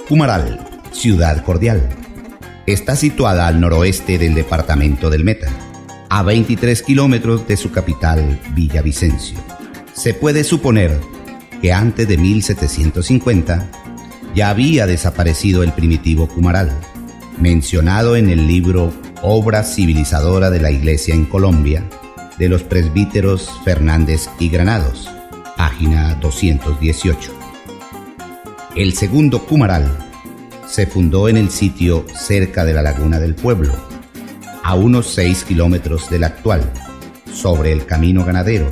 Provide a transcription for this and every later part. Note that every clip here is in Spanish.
Cumaral, ciudad cordial. Está situada al noroeste del departamento del Meta, a 23 kilómetros de su capital, Villavicencio. Se puede suponer que antes de 1750 ya había desaparecido el primitivo Cumaral, mencionado en el libro Obra civilizadora de la Iglesia en Colombia, de los presbíteros Fernández y Granados, página 218. El segundo Cumaral se fundó en el sitio cerca de la Laguna del Pueblo, a unos 6 kilómetros del actual, sobre el camino ganadero,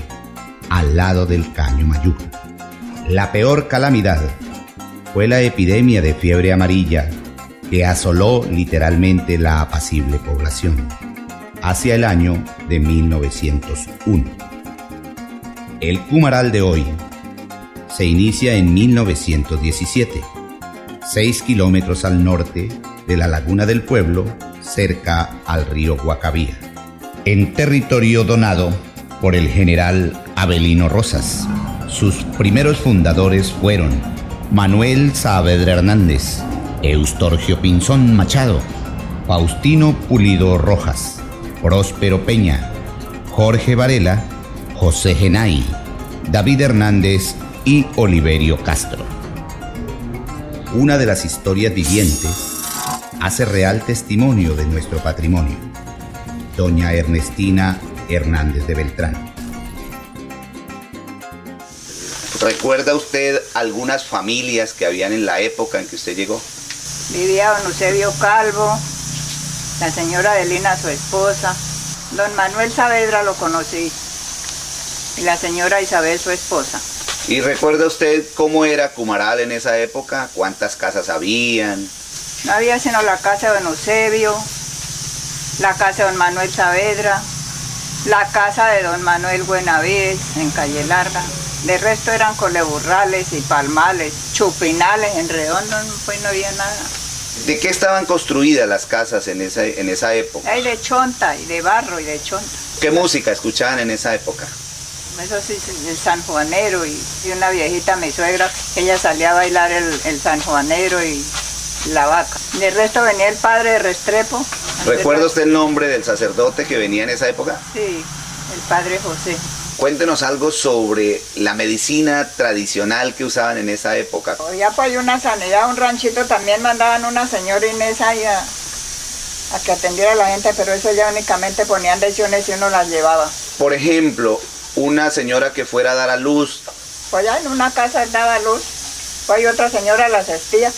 al lado del Caño Mayuca. La peor calamidad fue la epidemia de fiebre amarilla que asoló literalmente la apacible población, hacia el año de 1901. El Cumaral de hoy se inicia en 1917, 6 kilómetros al norte de la Laguna del Pueblo, cerca al río Guacavía, en territorio donado por el general Avelino Rosas. Sus primeros fundadores fueron Manuel Saavedra Hernández, Eustorgio Pinzón Machado, Faustino Pulido Rojas, Próspero Peña, Jorge Varela, José Genay, David Hernández y Oliverio Castro. Una de las historias vivientes hace real testimonio de nuestro patrimonio, doña Ernestina Hernández de Beltrán. ¿Recuerda usted algunas familias que habían en la época en que usted llegó? Vivía don Eusebio Calvo, la señora Adelina, su esposa, don Manuel Saavedra lo conocí, y la señora Isabel, su esposa. ¿Y recuerda usted cómo era Cumaral en esa época? ¿Cuántas casas habían? No había sino la casa de don Eusebio, la casa de don Manuel Saavedra, la casa de don Manuel Buenavides en Calle Larga. De resto eran coleburrales y palmales, chupinales, en redondo pues no había nada. ¿De qué estaban construidas las casas en esa época? Hay de chonta y de barro y de chonta. ¿Qué música escuchaban en esa época? Eso sí, el sanjuanero y una viejita, mi suegra, ella salía a bailar el sanjuanero y la vaca. De resto venía el padre de Restrepo. ¿Recuerda usted el nombre del sacerdote que venía en esa época? Sí, el padre José. Cuéntenos algo sobre la medicina tradicional que usaban en esa época. Ya pues hay una sanidad, un ranchito también mandaban una señora Inés ahí a que atendiera a la gente, pero eso ya únicamente ponían lesiones y uno las llevaba. Por ejemplo, una señora que fuera a dar a luz. Pues ya en una casa daba luz, pues hay otra señora las asistía.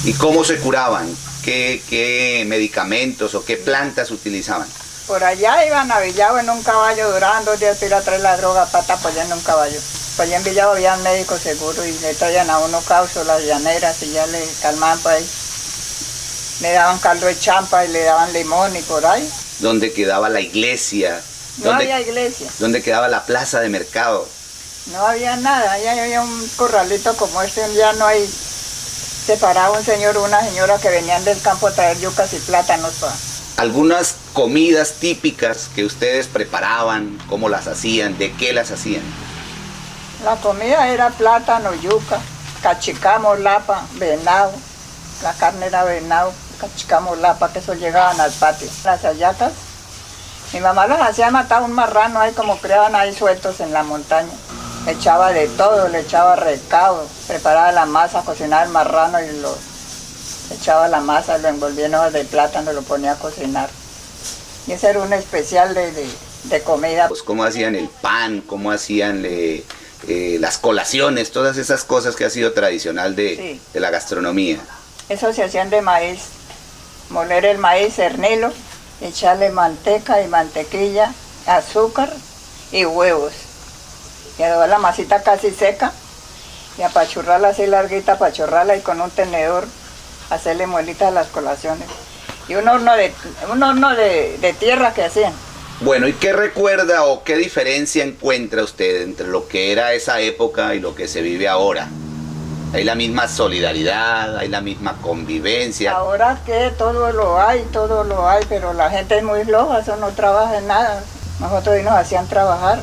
¿Y cómo se curaban? ¿Qué medicamentos o qué plantas utilizaban? Por allá iban a Villavo en un caballo, duraban 2 días para ir a traer la droga pata apoyando un caballo. Pues allá en Villavo había un médico seguro y le traían a uno causo las llaneras y ya le calmaban por ahí. Le daban caldo de champa y le daban limón y por ahí. ¿Dónde quedaba la iglesia? No había iglesia. ¿Dónde quedaba la plaza de mercado? No había nada, allá había un corralito como este, ya no hay. Se paraba un señor o una señora que venían del campo a traer yucas y plátanos para... Algunas comidas típicas que ustedes preparaban, ¿cómo las hacían? ¿De qué las hacían? La comida era plátano, yuca, cachicamo, lapa, venado. La carne era venado, cachicamo, lapa, que eso llegaban al patio. Las hallacas, mi mamá las hacía matar un marrano ahí como criaban ahí sueltos en la montaña. Le echaba de todo, le echaba recado, preparaba la masa, cocinaba el marrano y echaba la masa, lo envolvía en hojas de plátano, lo ponía a cocinar. Y ese era un especial de comida. Pues cómo hacían el pan, cómo hacían las colaciones, todas esas cosas que ha sido tradicional de la gastronomía. Eso se hacían de maíz, moler el maíz, cernirlo, echarle manteca y mantequilla, azúcar y huevos. Y a la masita casi seca y apachurrarla así larguita, apachurrarla y con un tenedor hacerle muelitas a las colaciones. Y un horno de tierra que hacían. Bueno, ¿y qué recuerda o qué diferencia encuentra usted entre lo que era esa época y lo que se vive ahora? Hay la misma solidaridad, hay la misma convivencia. Ahora que todo lo hay, pero la gente es muy floja, eso no trabaja en nada. Nosotros hoy nos hacían trabajar.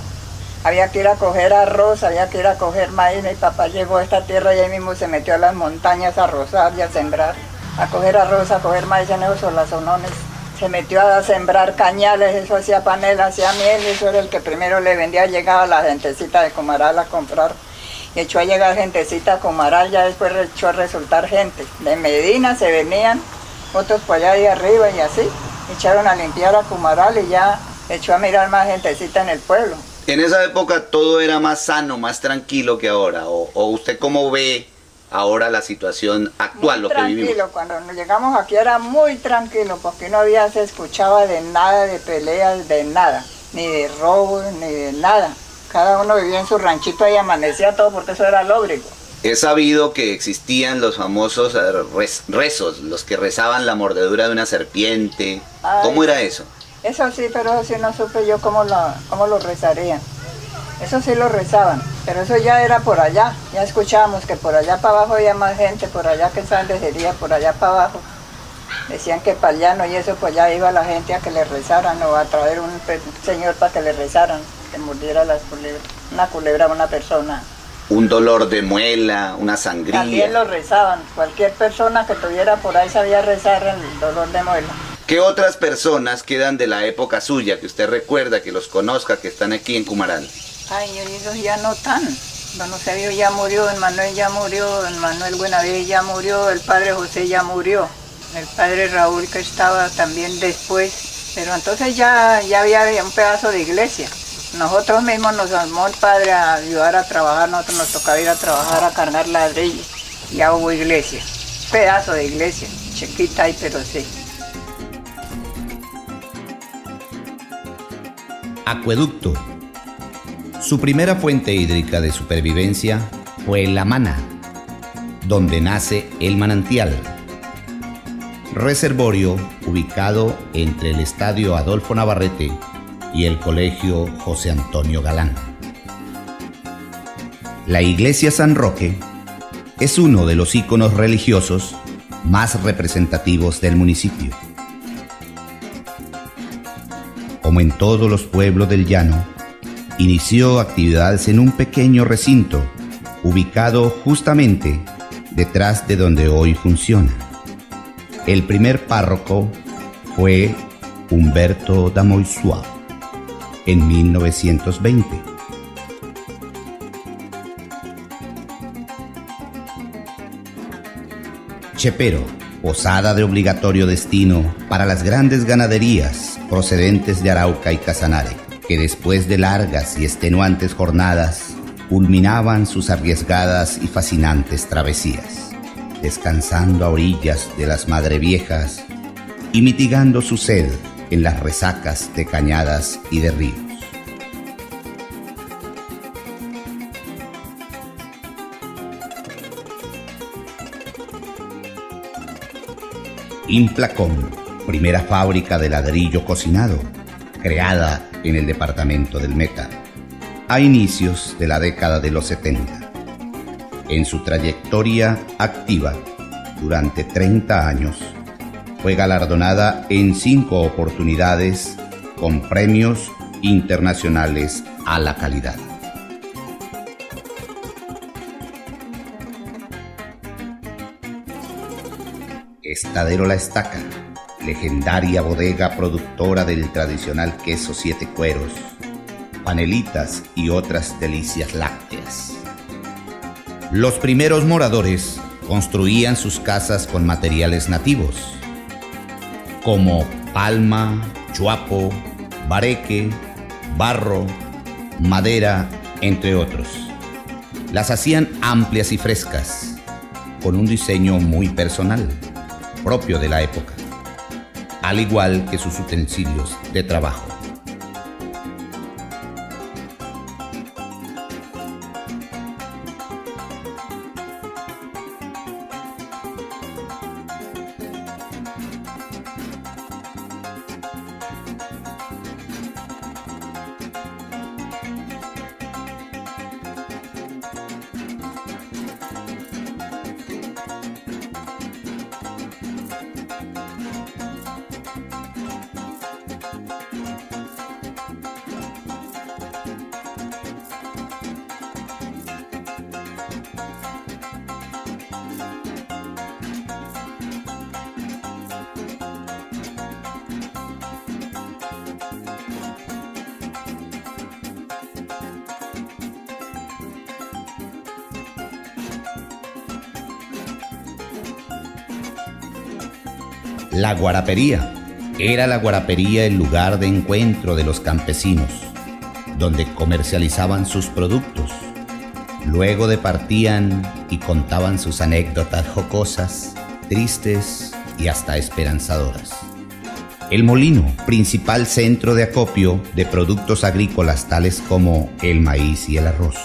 Había que ir a coger arroz, había que ir a coger maíz. Mi papá llegó a esta tierra y ahí mismo se metió a las montañas a arrozar y a sembrar. A coger arroz, a coger maíz en esos solazonones. Se metió a sembrar cañales, eso hacía panela, hacía miel, eso era el que primero le vendía. Llegaba la gentecita de Comaral a comprar. Y echó a llegar gentecita a Comaral, ya después echó a resultar gente. De Medina se venían, otros por allá de arriba y así. Echaron a limpiar a Comaral y ya echó a mirar más gentecita en el pueblo. En esa época todo era más sano, más tranquilo que ahora. ¿O usted cómo ve ahora la situación actual, lo que vivimos? Tranquilo, cuando nos llegamos aquí era muy tranquilo, porque no había, se escuchaba de nada, de peleas, de nada, ni de robos, ni de nada. Cada uno vivía en su ranchito y amanecía todo, porque eso era lóbrico. He sabido que existían los famosos rezos, los que rezaban la mordedura de una serpiente. Ay, ¿Cómo era eso? Eso sí, pero eso sí no supe yo cómo lo rezarían. Eso sí lo rezaban, pero eso ya era por allá. Ya escuchábamos que por allá para abajo había más gente, por allá que ensandecería, por allá para abajo. Decían que para allá no, y eso pues ya iba la gente a que le rezaran o a traer un señor para que le rezaran, que mordiera las culebras, una culebra a una persona. Un dolor de muela, una sangría. También lo rezaban. Cualquier persona que tuviera por ahí sabía rezar el dolor de muela. ¿Qué otras personas quedan de la época suya que usted recuerda, que los conozca, que están aquí en Cumaral? Ay, ellos ya no están. Don Eusebio ya murió, don Manuel ya murió, don Manuel Buenavides ya murió, el padre José ya murió, el padre Raúl que estaba también después. Pero entonces ya había un pedazo de iglesia. Nosotros mismos nos armó el padre a ayudar a trabajar, nosotros nos tocaba ir a trabajar a cargar ladrillos. Ya hubo iglesia, pedazo de iglesia, chiquita ahí, pero sí. Acueducto. Su primera fuente hídrica de supervivencia fue La Mana, donde nace el manantial. Reservorio ubicado entre el Estadio Adolfo Navarrete y el Colegio José Antonio Galán. La Iglesia San Roque es uno de los íconos religiosos más representativos del municipio. Como en todos los pueblos del llano, inició actividades en un pequeño recinto ubicado justamente detrás de donde hoy funciona. El primer párroco fue Humberto Damoisua en 1920. Chepero, posada de obligatorio destino para las grandes ganaderías procedentes de Arauca y Casanare, que después de largas y extenuantes jornadas culminaban sus arriesgadas y fascinantes travesías, descansando a orillas de las Madreviejas y mitigando su sed en las resacas de cañadas y de ríos. Implacom, primera fábrica de ladrillo cocinado, creada en el departamento del Meta, a inicios de la década de los 70. En su trayectoria activa, durante 30 años, fue galardonada en 5 oportunidades con premios internacionales a la calidad. Estadero La Estaca, legendaria bodega productora del tradicional queso 7 cueros, panelitas y otras delicias lácteas. Los primeros moradores construían sus casas con materiales nativos, como palma, chuapo, bareque, barro, madera, entre otros. Las hacían amplias y frescas, con un diseño muy personal, propio de la época, al igual que sus utensilios de trabajo. La guarapería. Era la guarapería el lugar de encuentro de los campesinos, donde comercializaban sus productos. Luego departían y contaban sus anécdotas jocosas, tristes y hasta esperanzadoras. El molino, principal centro de acopio de productos agrícolas tales como el maíz y el arroz.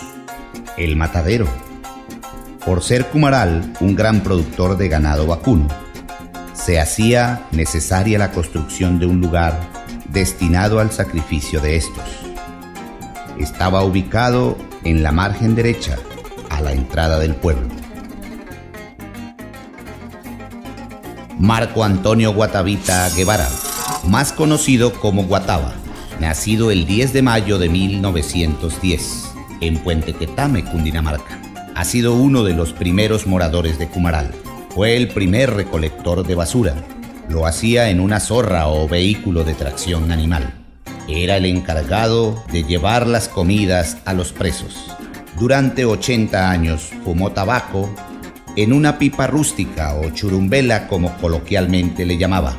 El matadero. Por ser Cumaral un gran productor de ganado vacuno, se hacía necesaria la construcción de un lugar destinado al sacrificio de estos. Estaba ubicado en la margen derecha, a la entrada del pueblo. Marco Antonio Guatavita Guevara, más conocido como Guatava, nacido el 10 de mayo de 1910 en Puente Quetame, Cundinamarca. Ha sido uno de los primeros moradores de Cumaral. Fue el primer recolector de basura. Lo hacía en una zorra o vehículo de tracción animal. Era el encargado de llevar las comidas a los presos. Durante 80 años fumó tabaco en una pipa rústica o churumbela, como coloquialmente le llamaba.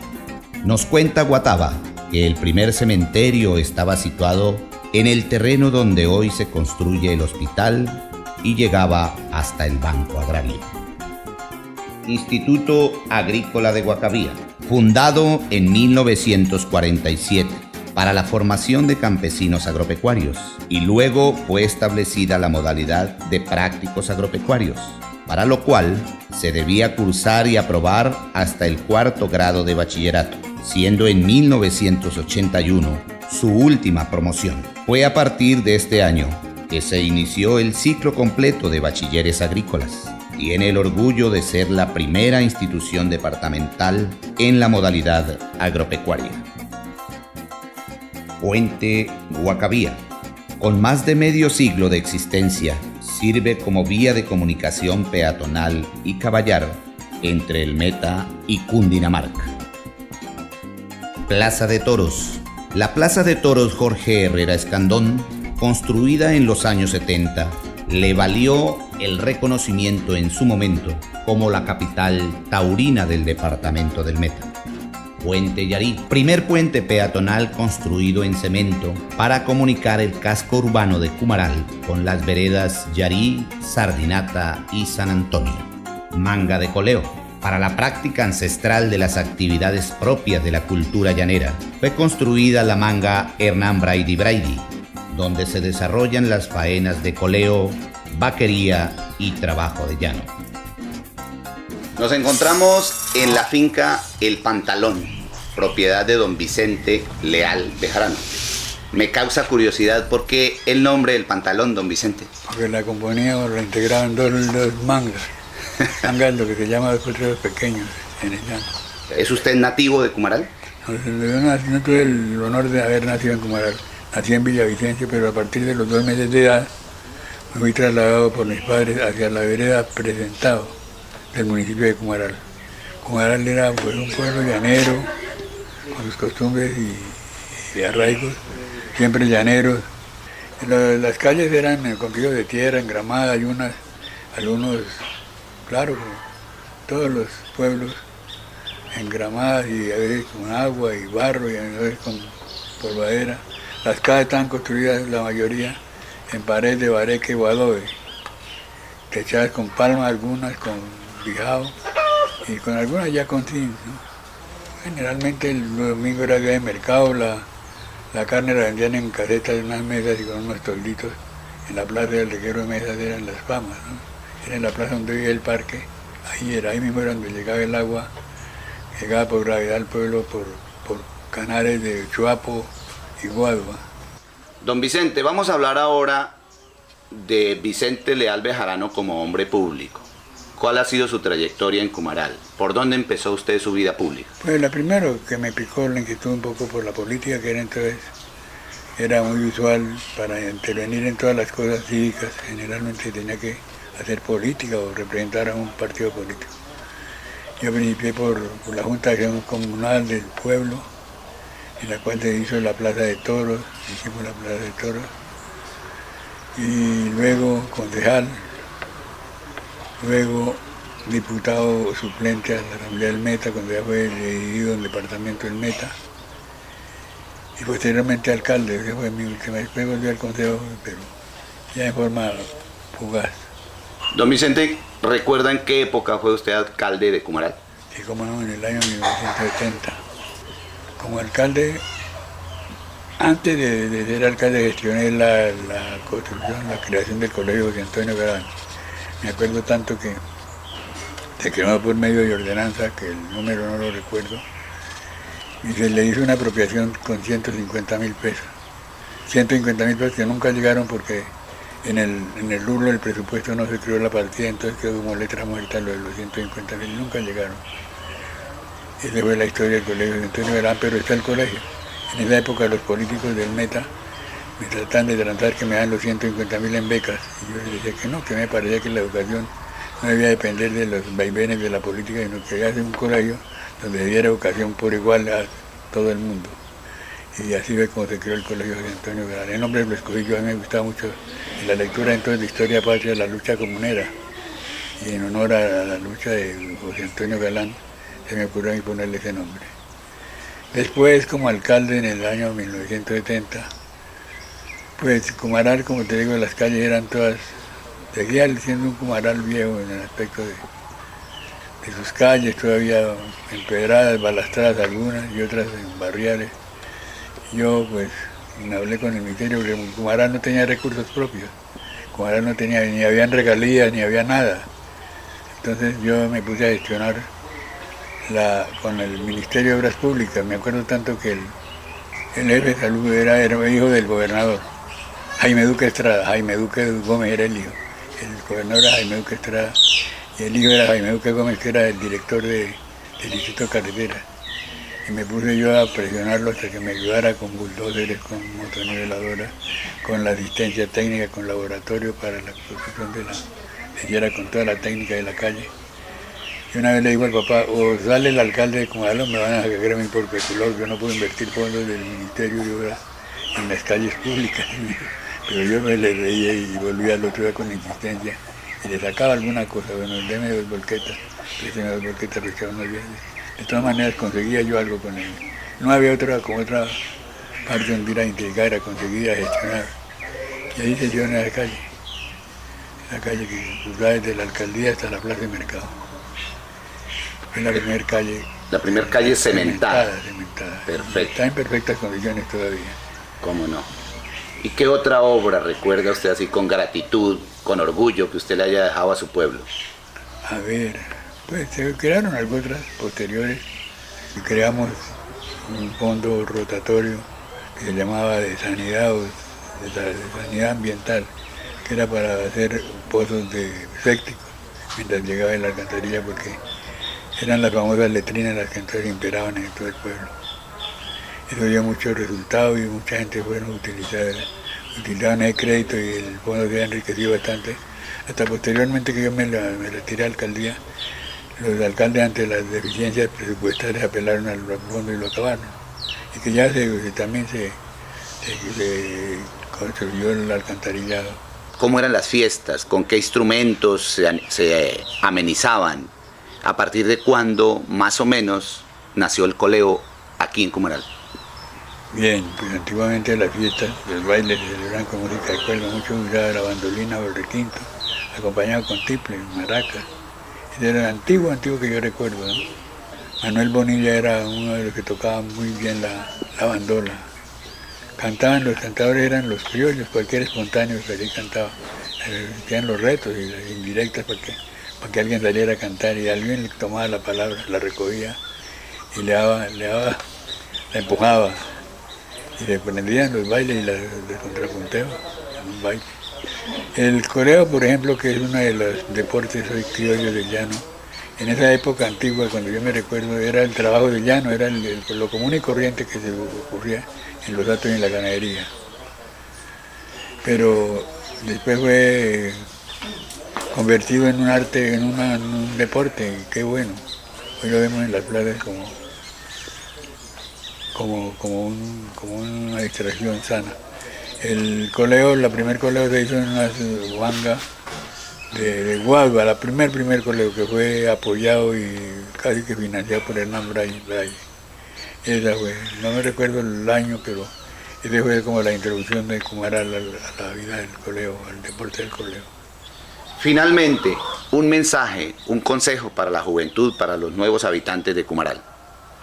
Nos cuenta Guatava que el primer cementerio estaba situado en el terreno donde hoy se construye el hospital y llegaba hasta el Banco Agrario. Instituto Agrícola de Guacavía, fundado en 1947 para la formación de campesinos agropecuarios, y luego fue establecida la modalidad de prácticos agropecuarios, para lo cual se debía cursar y aprobar hasta el 4º grado de bachillerato, siendo en 1981 su última promoción. Fue a partir de este año que se inició el ciclo completo de bachilleres agrícolas. Tiene el orgullo de ser la primera institución departamental en la modalidad agropecuaria. Puente Guacavía, con más de medio siglo de existencia, sirve como vía de comunicación peatonal y caballar entre el Meta y Cundinamarca. Plaza de Toros. La Plaza de Toros Jorge Herrera Escandón, construida en los años 70, le valió el reconocimiento en su momento como la capital taurina del departamento del Meta. Puente Yarí, primer puente peatonal construido en cemento para comunicar el casco urbano de Cumaral con las veredas Yarí, Sardinata y San Antonio. Manga de Coleo, para la práctica ancestral de las actividades propias de la cultura llanera, fue construida la manga Hernán Braidy Braidy, donde se desarrollan las faenas de coleo, vaquería y trabajo de llano. Nos encontramos en la finca El Pantalón, propiedad de don Vicente Leal Bejarano. Me causa curiosidad, ¿por qué el nombre del Pantalón, don Vicente? Porque la componía o la integraban dos mangas. Mangas, lo que se llama dos potreros pequeños en el llano. ¿Es usted nativo de Cumaral? No tuve el honor de haber nacido en Cumaral. Nací en Villavicencio, pero a partir de los 2 meses de edad me fui trasladado por mis padres hacia la vereda Presentado del municipio de Cumaral. Cumaral era pues, un pueblo llanero, con sus costumbres y arraigos, siempre llaneros. Las calles eran con pisos de tierra, engramadas, y algunos, claro, como todos los pueblos, engramadas y a veces con agua y barro y a veces con polvadera. Las casas estaban construidas, la mayoría, en pared de bareque o adobe, techadas con palmas, algunas con lijado y con algunas ya con zinc, ¿no? Generalmente el domingo era día de mercado, la carne la vendían en casetas de unas mesas y con unos tolditos. En la plaza del reguero de mesas eran Las Palmas, ¿no? Era en la plaza donde vivía el parque, ahí mismo era donde llegaba el agua, llegaba por gravedad al pueblo por canales de Chuapo y Guadua. Don Vicente, vamos a hablar ahora de Vicente Leal Bejarano como hombre público. ¿Cuál ha sido su trayectoria en Cumaral? ¿Por dónde empezó usted su vida pública? Pues la primero que me picó la inquietud un poco por la política, que era entonces, era muy usual para intervenir en todas las cosas cívicas, generalmente tenía que hacer política o representar a un partido político. Yo principié por la Junta de Acción Comunal del pueblo, en la cual se hizo la Plaza de Toros, hicimos la Plaza de Toros, y luego concejal, luego diputado suplente a la Asamblea del Meta, cuando ya fue elegido en el departamento del Meta, y posteriormente alcalde. Esa fue mi última. Después volví al consejo, pero ya en forma fugaz. Don Vicente, ¿recuerda en qué época fue usted alcalde de Cumaral? Y como no, en el año 1970. Como alcalde, antes de ser alcalde, gestioné la construcción, la creación del colegio José Antonio Galán. Me acuerdo tanto que se creó por medio de ordenanza, que el número no lo recuerdo, y se le hizo una apropiación con 150.000 pesos. 150.000 pesos que nunca llegaron porque en el rubro del presupuesto no se creó la partida, entonces quedó como letra muerta lo de los 150.000, nunca llegaron. Esa fue la historia del colegio de Antonio Galán, pero está el colegio. En esa época los políticos del Meta me tratan de transar que me dan los 150.000 en becas. Y yo les decía que no, que me parecía que la educación no debía depender de los vaivenes de la política, sino que debía ser un colegio donde diera educación por igual a todo el mundo. Y así fue como se creó el colegio de Antonio Galán. El nombre lo escogí yo, a mí me gustaba mucho en la lectura entonces de Historia Patria, la lucha comunera. Y en honor a la lucha de José Antonio Galán, se me ocurrió a mí ponerle ese nombre. Después, como alcalde en el año 1970, pues Cumaral, como te digo, las calles eran todas, seguía siendo un Cumaral viejo en el aspecto de sus calles, todavía empedradas, balastradas algunas y otras en barriales. Yo pues me hablé con el ministerio porque Cumaral no tenía recursos propios, Cumaral no tenía, ni habían regalías, ni había nada. Entonces yo me puse a gestionar con el Ministerio de Obras Públicas. Me acuerdo tanto que el jefe de salud era hijo del gobernador, Jaime Duque Estrada. Jaime Duque Gómez era el hijo. El gobernador era Jaime Duque Estrada y el hijo era Jaime Duque Gómez, que era el director del Instituto de Carreteras. Y me puse yo a presionarlo hasta que me ayudara con bulldozers, con motoniveladoras, con la asistencia técnica, con laboratorio para la construcción de hiciera con toda la técnica de la calle. Y una vez le digo al papá, o sale el alcalde de Cumaral o me van a sacar a mí por peculado, yo no puedo invertir fondos del Ministerio de Obras en las calles públicas. Pero yo me le reía y volvía al otro día con insistencia y le sacaba alguna cosa, bueno, deme 2 volquetas, présteme 2 volquetas, pescaba unas veces. De todas maneras conseguía yo algo con él. No había otra parte donde ir a intrigar, a conseguir, a gestionar. Y ahí se dio en la calle que cruzaba desde la alcaldía hasta la plaza de mercado. Fue la primera calle. La primera calle cementada. Cementada. Perfecto. Está en perfectas condiciones todavía. ¿Cómo no? ¿Y qué otra obra recuerda usted así con gratitud, con orgullo, que usted le haya dejado a su pueblo? A ver, pues se crearon algo otras posteriores. Y creamos un fondo rotatorio que se llamaba de sanidad, de sanidad ambiental, que era para hacer pozos sépticos mientras llegaba la alcantarilla, porque eran las famosas letrinas las que entonces imperaban en todo el pueblo. Eso dio muchos resultados y mucha gente fueron utilizaban el crédito y el fondo se ha enriquecido bastante. Hasta posteriormente que yo me retiré a la alcaldía, los alcaldes ante las deficiencias presupuestarias apelaron al fondo y lo acabaron. Y que ya también se construyó el alcantarillado. ¿Cómo eran las fiestas? ¿Con qué instrumentos se amenizaban? ¿A partir de cuándo, más o menos, nació el coleo aquí en Cumaral? Bien, pues antiguamente las fiestas, los bailes se celebraban con música de cuerda, mucho usaba la bandolina o el requinto, acompañado con tiple, maracas. Ese era el antiguo que yo recuerdo, ¿no? Manuel Bonilla era uno de los que tocaba muy bien la bandola. Cantaban, los cantadores eran los criollos, cualquier espontáneo que allí cantaba. Tenían los retos y las indirectas para que alguien saliera a cantar, y alguien le tomaba la palabra, la recogía y la empujaba. Y se prendían los bailes y los contrapunteos en un baile. El coreo, por ejemplo, que es uno de los deportes hoy criollos del llano, en esa época antigua, cuando yo me recuerdo, era el trabajo del llano, era lo común y corriente que se ocurría en los atos y en la ganadería. Pero después fue convertido en un arte, en un deporte, y qué bueno. Hoy lo vemos en las plazas como una distracción sana. El coleo, la primer coleo se hizo en una huanga de Guagua, la primer colegio que fue apoyado y casi que financiado por Hernán Braille. Esa fue, no me recuerdo el año, pero esa fue como la introducción de Cumaral a la vida del colegio, al deporte del colegio. Finalmente, un mensaje, un consejo para la juventud, para los nuevos habitantes de Cumaral.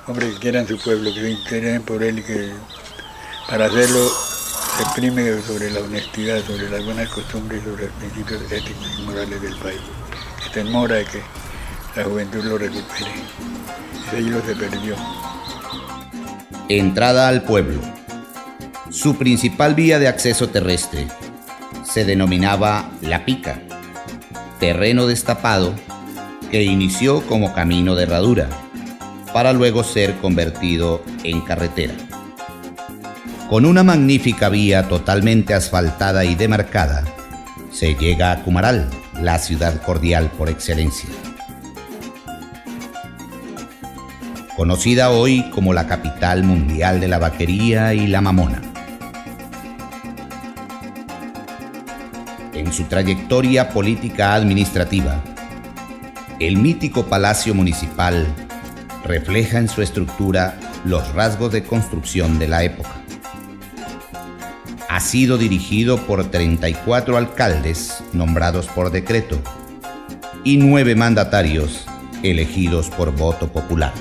Hombre, que quieran su pueblo, que se interesen por él y que para hacerlo se exprime sobre la honestidad, sobre las buenas costumbres y sobre los principios éticos y morales del país. Que está en mora de que la juventud lo recupere. Ese hilo se perdió. Entrada al pueblo. Su principal vía de acceso terrestre se denominaba La Pica, terreno destapado que inició como camino de herradura, para luego ser convertido en carretera. Con una magnífica vía totalmente asfaltada y demarcada, se llega a Cumaral, la ciudad cordial por excelencia. Conocida hoy como la capital mundial de la vaquería y la mamona. En su trayectoria política administrativa, el mítico Palacio Municipal refleja en su estructura los rasgos de construcción de la época. Ha sido dirigido por 34 alcaldes nombrados por decreto y 9 mandatarios elegidos por voto popular.